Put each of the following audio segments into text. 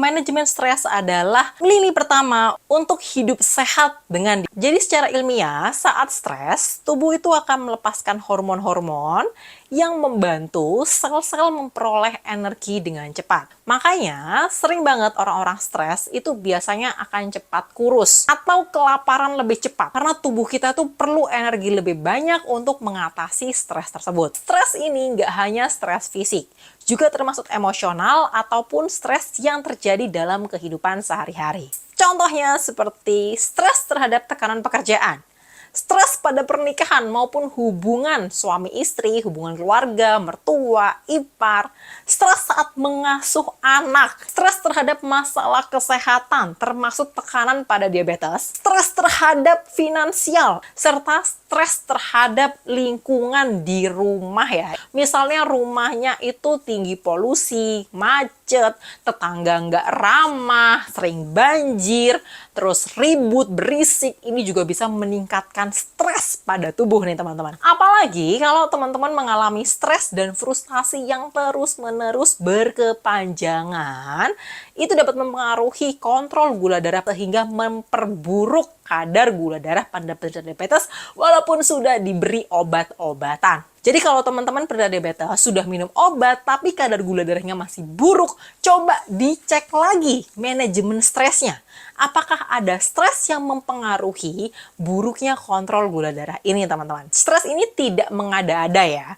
manajemen stres adalah lini pertama untuk hidup sehat dengan. Jadi secara ilmiah, saat stres, tubuh itu akan melepaskan hormon-hormon yang membantu sel-sel memperoleh energi dengan cepat. Makanya, sering banget orang-orang stres itu biasanya akan cepat kurus atau kelaparan lebih cepat. Karena tubuh kita tuh perlu energi lebih banyak untuk mengatasi stres tersebut. Stres ini nggak hanya stres fisik, juga termasuk emosional ataupun stres yang terjadi dalam kehidupan sehari-hari. Contohnya seperti stres terhadap tekanan pekerjaan, stres pada pernikahan maupun hubungan suami istri, hubungan keluarga, mertua, ipar, stres saat mengasuh anak, stres terhadap masalah kesehatan termasuk tekanan pada diabetes, stres terhadap finansial, serta stres terhadap lingkungan di rumah ya. Misalnya rumahnya itu tinggi polusi, macet, tetangga nggak ramah, sering banjir, terus ribut, berisik, ini juga bisa meningkatkan stres pada tubuh nih teman-teman. Apalagi kalau teman-teman mengalami stres dan frustasi yang terus-menerus berkepanjangan, itu dapat mempengaruhi kontrol gula darah sehingga memperburuk kadar gula darah pada penderita diabetes walaupun sudah diberi obat-obatan. Jadi kalau teman-teman penderita diabetes sudah minum obat tapi kadar gula darahnya masih buruk, coba dicek lagi manajemen stresnya. Apakah ada stres yang mempengaruhi buruknya kontrol gula darah ini teman-teman? Stres ini tidak mengada-ada ya.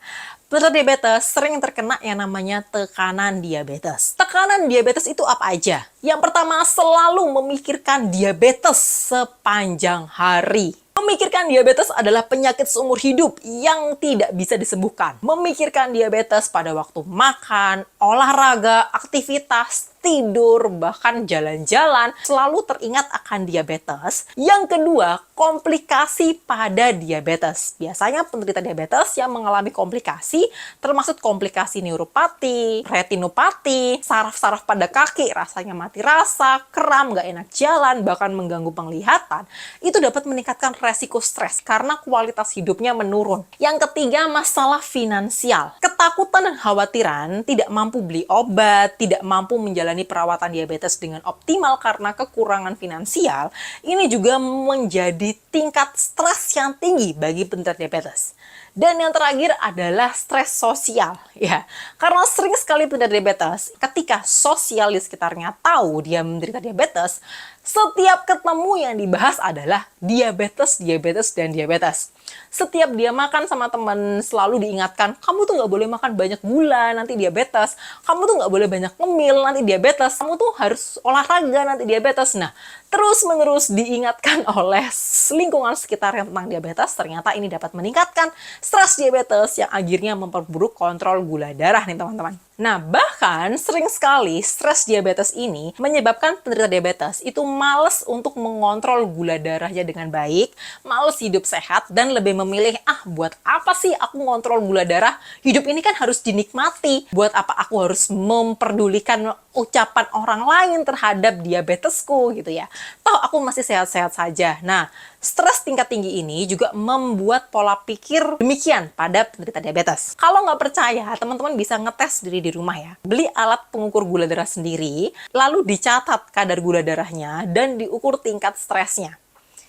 Penderita diabetes sering terkena yang namanya tekanan diabetes. Tekanan diabetes itu apa aja? Yang pertama, selalu memikirkan diabetes sepanjang hari. Memikirkan diabetes adalah penyakit seumur hidup yang tidak bisa disembuhkan. Memikirkan diabetes pada waktu makan, olahraga, aktivitas, tidur, bahkan jalan-jalan, selalu teringat akan diabetes. Yang kedua, komplikasi pada diabetes. Biasanya penderita diabetes yang mengalami komplikasi, termasuk komplikasi neuropati, retinopati, saraf-saraf pada kaki, rasanya mati rasa, kram, nggak enak jalan, bahkan mengganggu penglihatan, itu dapat meningkatkan resiko stres karena kualitas hidupnya menurun. Yang ketiga, masalah finansial. Ketakutan dan khawatiran tidak mampu beli obat, tidak mampu menjalani perawatan diabetes dengan optimal karena kekurangan finansial, ini juga menjadi tingkat stres yang tinggi bagi penderita diabetes. Dan yang terakhir adalah stres sosial, ya. Karena sering sekali penderita diabetes, ketika sosial di sekitarnya tahu dia menderita diabetes, setiap ketemu yang dibahas adalah diabetes, diabetes, dan diabetes. Setiap dia makan sama teman, selalu diingatkan, kamu tuh nggak boleh makan banyak gula, nanti diabetes. Kamu tuh nggak boleh banyak ngemil, nanti diabetes. Kamu tuh harus olahraga, nanti diabetes. Nah, terus-menerus diingatkan oleh lingkungan sekitarnya tentang diabetes, ternyata ini dapat meningkatkan stres diabetes yang akhirnya memperburuk kontrol gula darah nih teman-teman. Nah, bahkan sering sekali stres diabetes ini menyebabkan penderita diabetes itu males untuk mengontrol gula darahnya dengan baik, males hidup sehat, dan lebih memilih, buat apa sih aku ngontrol gula darah? Hidup ini kan harus dinikmati. Buat apa aku harus memperdulikan ucapan orang lain terhadap diabetesku gitu ya. Toh aku masih sehat-sehat saja. Nah, stres tingkat tinggi ini juga membuat pola pikir demikian pada penderita diabetes. Kalau nggak percaya, teman-teman bisa ngetes diri di rumah ya. Beli alat pengukur gula darah sendiri, lalu dicatat kadar gula darahnya dan diukur tingkat stresnya.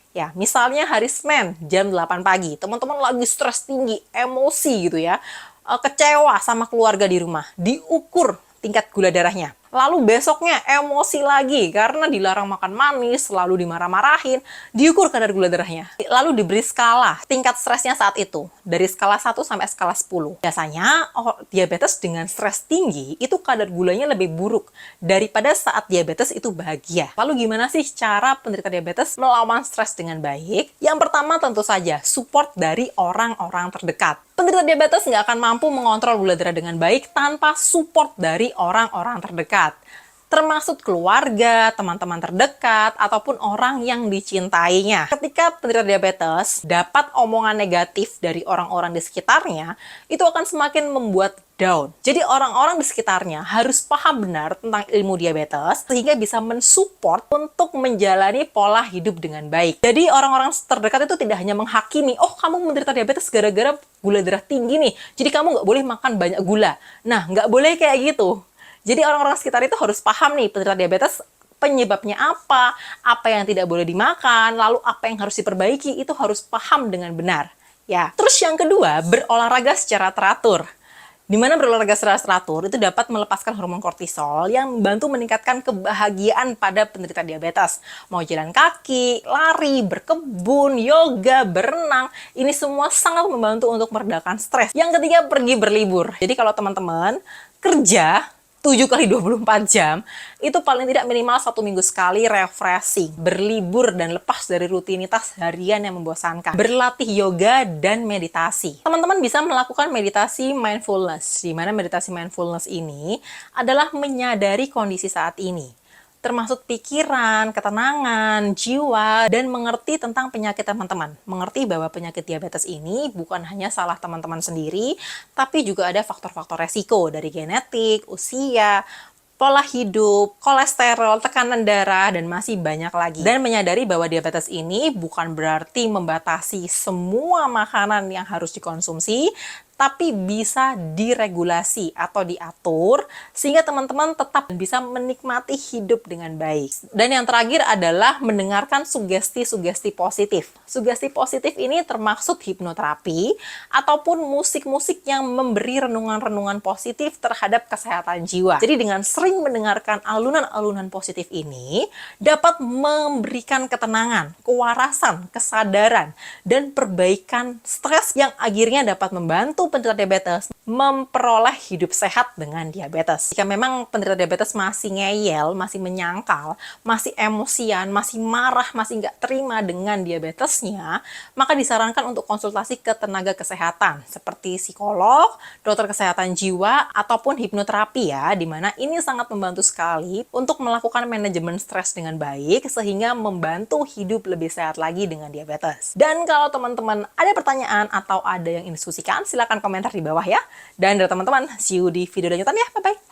Ya, misalnya hari Senin jam 8 pagi, teman-teman lagi stres tinggi, emosi gitu ya, kecewa sama keluarga di rumah, diukur tingkat gula darahnya. Lalu besoknya emosi lagi karena dilarang makan manis, lalu dimarah-marahin, diukur kadar gula darahnya. Lalu diberi skala tingkat stresnya saat itu, dari skala 1 sampai skala 10. Biasanya diabetes dengan stres tinggi itu kadar gulanya lebih buruk daripada saat diabetes itu bahagia. Lalu gimana sih cara penderita diabetes melawan stres dengan baik? Yang pertama tentu saja support dari orang-orang terdekat. Penderita diabetes nggak akan mampu mengontrol gula darah dengan baik tanpa support dari orang-orang terdekat, termasuk keluarga, teman-teman terdekat, ataupun orang yang dicintainya. Ketika penderita diabetes dapat omongan negatif dari orang-orang di sekitarnya, itu akan semakin membuat down. Jadi orang-orang di sekitarnya harus paham benar tentang ilmu diabetes sehingga bisa mensupport untuk menjalani pola hidup dengan baik. Jadi orang-orang terdekat itu tidak hanya menghakimi, oh kamu menderita diabetes gara-gara gula darah tinggi nih, jadi kamu nggak boleh makan banyak gula. Nah, nggak boleh kayak gitu. Jadi orang-orang sekitar itu harus paham nih penderita diabetes penyebabnya apa yang tidak boleh dimakan, lalu apa yang harus diperbaiki, itu harus paham dengan benar. Ya. Terus yang kedua, berolahraga secara teratur. Di mana berolahraga secara teratur itu dapat melepaskan hormon kortisol yang membantu meningkatkan kebahagiaan pada penderita diabetes. Mau jalan kaki, lari, berkebun, yoga, berenang, ini semua sangat membantu untuk meredakan stres. Yang ketiga, pergi berlibur. Jadi kalau teman-teman kerja 7 kali 24 jam, itu paling tidak minimal 1 minggu sekali refreshing, berlibur dan lepas dari rutinitas harian yang membosankan, berlatih yoga dan meditasi. Teman-teman bisa melakukan meditasi mindfulness, di mana meditasi mindfulness ini adalah menyadari kondisi saat ini, termasuk pikiran, ketenangan, jiwa, dan mengerti tentang penyakit teman-teman. Mengerti bahwa penyakit diabetes ini bukan hanya salah teman-teman sendiri, tapi juga ada faktor-faktor resiko dari genetik, usia, pola hidup, kolesterol, tekanan darah, dan masih banyak lagi. Dan menyadari bahwa diabetes ini bukan berarti membatasi semua makanan yang harus dikonsumsi, tapi bisa diregulasi atau diatur sehingga teman-teman tetap bisa menikmati hidup dengan baik. Dan yang terakhir adalah mendengarkan sugesti-sugesti positif. Sugesti positif ini termaksud hipnoterapi ataupun musik-musik yang memberi renungan-renungan positif terhadap kesehatan jiwa. Jadi dengan sering mendengarkan alunan-alunan positif ini dapat memberikan ketenangan, kewarasan, kesadaran, dan perbaikan stres yang akhirnya dapat membantu penderita diabetes memperoleh hidup sehat dengan diabetes. Jika memang penderita diabetes masih ngeyel, masih menyangkal, masih emosian, masih marah, masih nggak terima dengan diabetesnya, maka disarankan untuk konsultasi ke tenaga kesehatan seperti psikolog, dokter kesehatan jiwa, ataupun hipnoterapi ya, di mana ini sangat membantu sekali untuk melakukan manajemen stres dengan baik sehingga membantu hidup lebih sehat lagi dengan diabetes. Dan kalau teman-teman ada pertanyaan atau ada yang ingin diskusikan, silakan komentar di bawah ya. Dan dari teman-teman, see you di video lanjutan ya. Bye-bye.